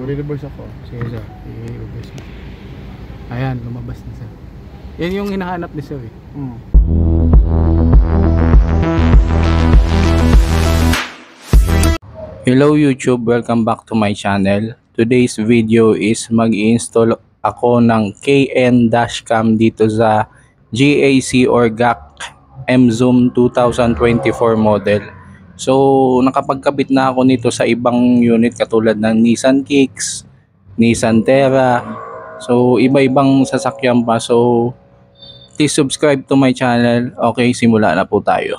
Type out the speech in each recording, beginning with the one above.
Reverse ako. Sige sir, i-reverse mo. Ayan, lumabas na sir. Yan yung hinahanap ni sir eh. Hello YouTube, welcome back to my channel. Today's video is mag-install ako ng KN dashcam dito sa GAC or GAC M-Zoom 2024 model. So nakapagkabit na ako nito sa ibang unit katulad ng Nissan Kicks, Nissan Terra. So iba-ibang sasakyan pa. So please subscribe to my channel. Okay, simula na po tayo.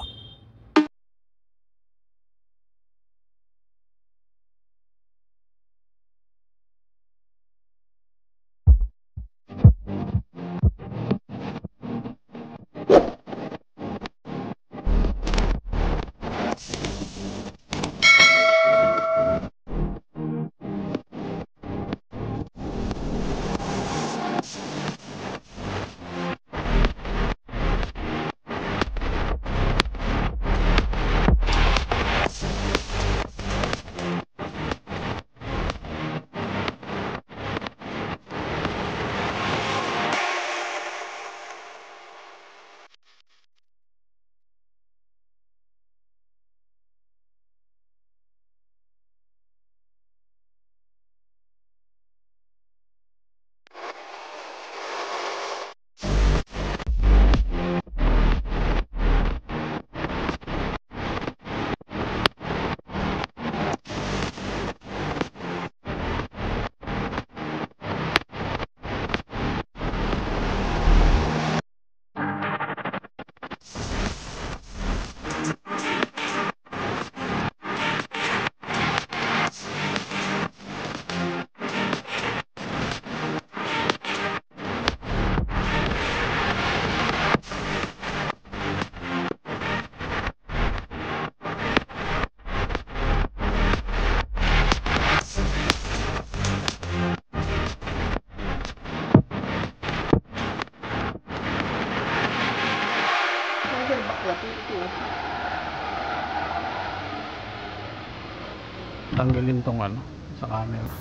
Tanggalin tong ano sa camera.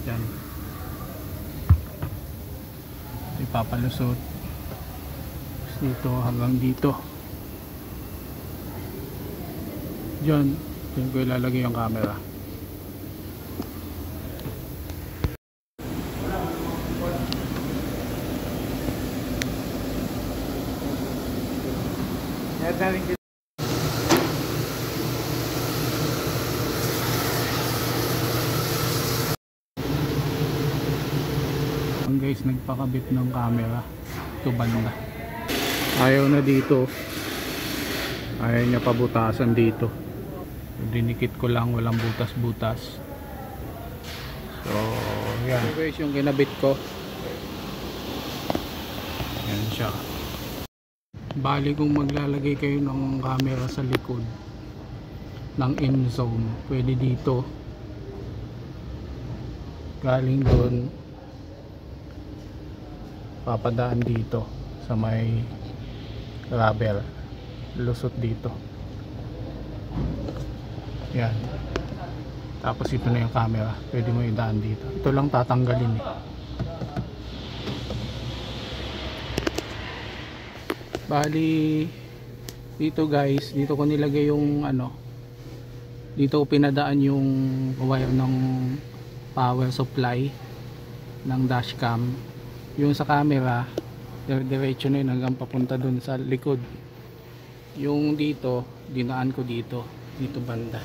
Yan. Ipapalusot. Dito hanggang dito. Diyan ko ilalagay yung camera. Guys, nagpakabit ng camera ito banda, ayaw na dito, ayaw niya pabutasan dito, dinikit ko lang, walang butas-butas. So yan guys yung kinabit ko, yan siya. Bali kung maglalagay kayo ng camera sa likod ng M-Zoom, pwede dito, galing doon papadaan dito sa may rubber, lusot dito, yan. Tapos ito na yung camera, pwede mo idaan dito. Ito lang tatanggalin eh. Bali dito guys, dito ko nilagay yung ano, dito ko pinadaan yung wire ng power supply ng dashcam. Yung sa camera, diretso na yun hanggang papunta dun sa likod. Yung dito, dinaan ko dito banda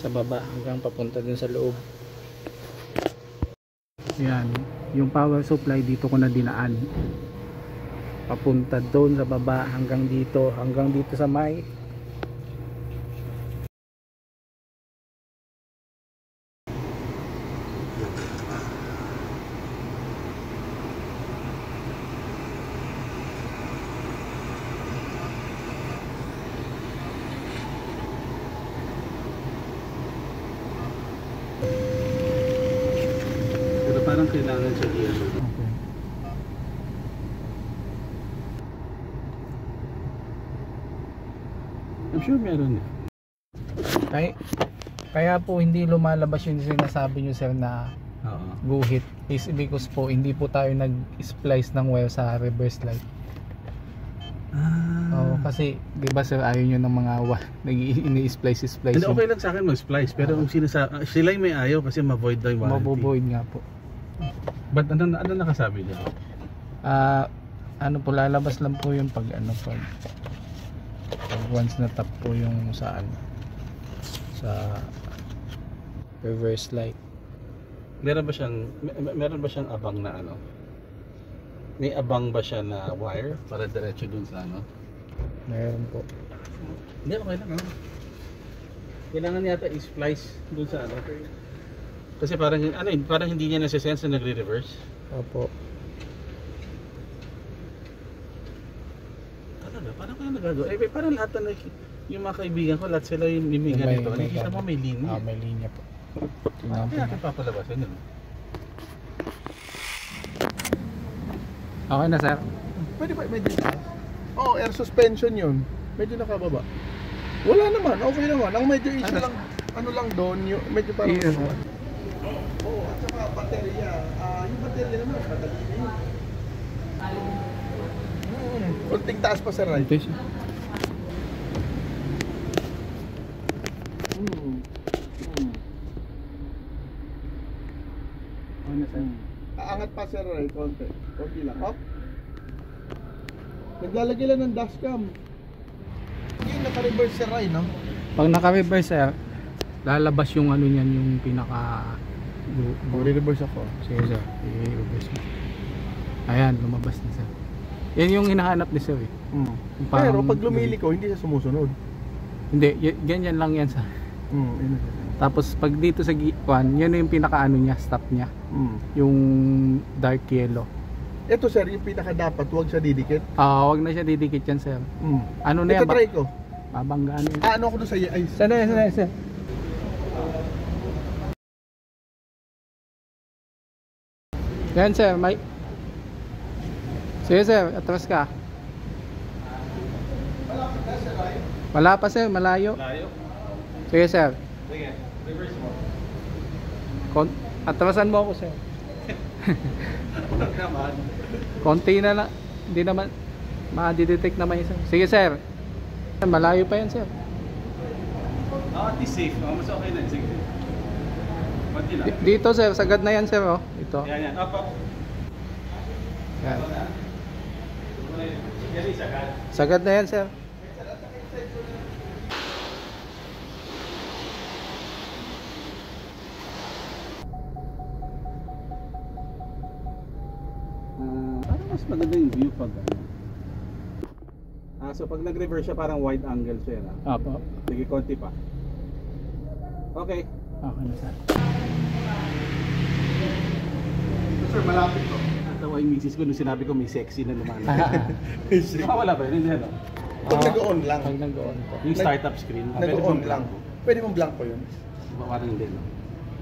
sa baba hanggang papunta dun sa loob. Yan, yung power supply dito ko na dinaan papunta doon sa baba hanggang dito sa may parang kailangan siya dito. Okay. I'm sure meron eh. Ay, Kaya po hindi lumalabas yung sinasabi nyo sir na Oo. guhit is because po hindi po tayo nag-splice ng wire sa reverse light. Oo, kasi 'di ba sir ayaw nyo ng mga ini-splice Hindi, okay lang sa akin mag-splice, pero ang sila yung may ayaw kasi ma-void daw yung warranty. maboboid nga po. But ano nakasabi niya? Ano po lalabas lang po yung pag once na tap po yung sa reverse light. Meron ba siyang abang na ano? May abang ba siya na wire para diretso dun sa ano? Meron po. Hindi, okay lang. Kailangan yata i-splice dun sa ano. Kasi parang hindi niya nasa-sense na nagre-reverse. Opo. Talaga, parang kaya nagagawa. Parang lahat na yung mga kaibigan ko, lahat sila yung may ganito. Nakikita mo may linya. May linya po. Kaya natin papalabasin yun. Okay na sir. Pwede ba medyo air suspension yun. Medyo nakababa. Wala naman, okay naman. Ang medyo issue lang, ano lang doon, yung medyo parang Oo, at saka baterya. Yung baterya naman, madali na yun. Kunting taas pa sir, right? Aangat pa sir, right? Konti lang. Up. Naglalagay lang ng dashcam. Yung naka-reverse sir, right, no? Pag naka-reverse sir, lalabas yung ano niyan, yung pinaka Reverse ako. sige sir, i-reverse mo. Ayan, lumabas na sir. Yan yung hinahanap ni sir eh. Yung parang- Pero pag lumili ko, hindi siya sumusunod. Hindi, ganyan lang yan sir. Yun. Tapos pag dito sa G1, yan yung pinaka ano niya, stop niya. Yung dark yellow. Ito sir, yung pinaka dapat, huwag siya didikit. Wag na siya didikit yan sir. Ano na Ito yan? try ko. Babanggaan yun. Ano ako doon sa ay. Sana sir. Yan sir, may... Sige sir, atras ka. Wala pa sir, malayo. Layo? Sige sir. Sige, reverse mo. Atrasan mo ako sir. Naman. Konti na lang. Hindi naman ma-detect naman yun sir. Sige sir. Malayo pa yan sir. At least safe. Mas okay na. Sige. Pati lang. Dito sir, sagad na yan sir oh. Ito. Yan. Up. Yan. Yan isa agad. Sagad na yan sir. Parang mas maganda yung view pag ano. So pag nag-reverse siya parang wide angle siya na. Apo. Sige, konti pa. Okay. Okay na sir. Sir, malapit to. Natawa yung misis ko nung sinabi ko may sexy na lumalabas. Wala ba yun? Hindi ano? Pag nag-on lang. Pag nag-on po. Yung startup screen. Nag-on lang. Pwede mong blanco yun. Parang hindi, no?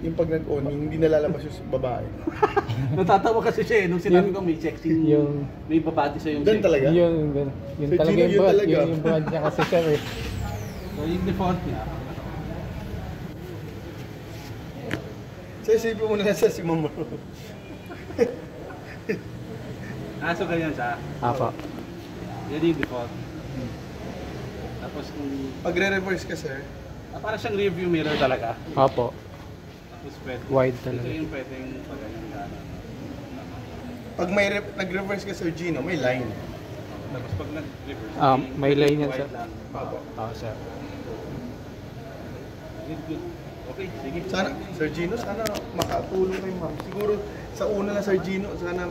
Yung pag nag-on, yung hindi nalalabas yung babae. Natatawa kasi siya eh. Nung sinabi ko may sexy, Yung- may babati sa yung Doon sexy. talaga? Yun Sir talaga Gino, yung yun brand. talaga. Yun yung brand niya kasi sir eh. So yung default niya. So isipin mo na lang sa si Mama. So ganyan siya. Apo. Yan yung default. Tapos kung... Pag re-reverse ka sir, parang siyang review mirror talaga. Apo. Tapos pwede. Wide talaga. Ito yung pwedeng pagganyan ka. pag may nag-reverse ka sir Gino, may line. Tapos pag nag-reverse, May lane yan, wide sir. lang. Sir. Good. Okay, sige. Sana, Sir Gino, sana makatulong kayo ma'am. Siguro sa una na Sir Gino, sana